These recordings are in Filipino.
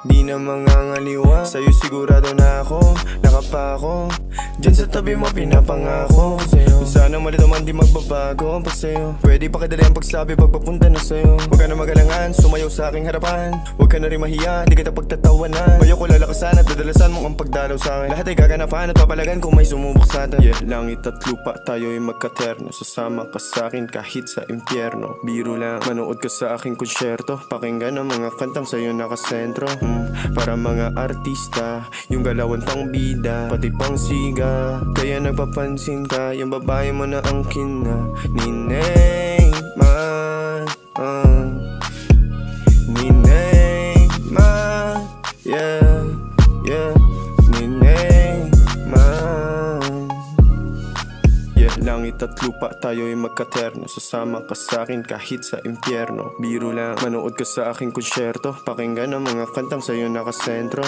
Di na mangangaliwa, sa'yo sigurado na ako. Nakapako, dyan sa tabi mo pinapangako sa'yo. Sana malito man di magbabago pag sa'yo. Pwede pa kadali ang pagsabi pagpapunta na sa'yo. Huwag ka na magalangan, sumayaw sa aking harapan. Huwag ka na rin mahiya, di kita pagtatawanan. Bayo ko lalakasan at dadalasan mo ang pagdalaw sa'kin. Lahat ay gaganapan at papalagan kung may sumubok sa'tin. Yeah, langit at lupa tayo'y magkaterno. Sasama ka sa'kin kahit sa impyerno. Biro lang, manood ka sa aking konsyerto. Pakinggan ang mga kantang sa'yo nakasentro. Para mga artista, yung galawan pang bida, pati pang siga. Kaya nagpapansin ka, yung babae mo na ang kina Ninay man, Ninay man, yeah, yeah, Ninay man. Yeah, langit at lupa tayo'y magkaterno. Sasama ka sa'kin kahit sa impyerno. Biro lang, manood ka sa aking konsyerto. Pakinggan ang mga kantang sa'yo nakasentro.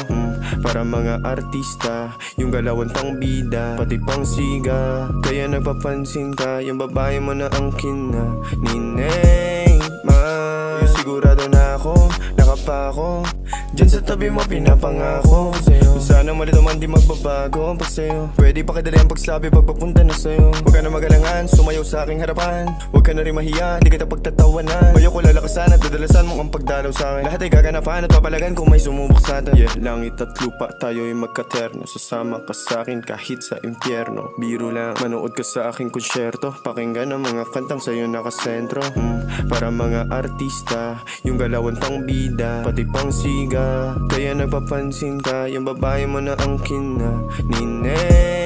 Para mga artista, yung galawan pang bida, pati pang siga. Kaya nagpapansin ka, yung babae mo na ang kina Ninay man. Sigurado na ako, nakapako. Dyan sa tabi mo pinapangako sa'yo. Sana malito man di magbabago pag sa'yo. Pwede pa kadali ang pagsabi pagpapunta na sa'yo. Huwag ka na magalangan, sumayaw sa aking harapan. Huwag ka na rin mahiya, di kita pagtatawanan. Bayo ko lalakasan at dadalasan mo ang pagdalaw sa'kin. Lahat ay gaganapan at papalagan kung may sumubok sa'tin. Yeah, langit at lupa tayo'y magkaterno. Sasama ka sa'kin kahit sa impyerno. Biro lang, manood ka sa aking konsyerto. Pakinggan ang mga kantang sa'yo nakasentro. Para mga artista, yung galawan pang bida, pati pang siga. Kaya nagpapansin ka, yung babae mo na ang kina Ninay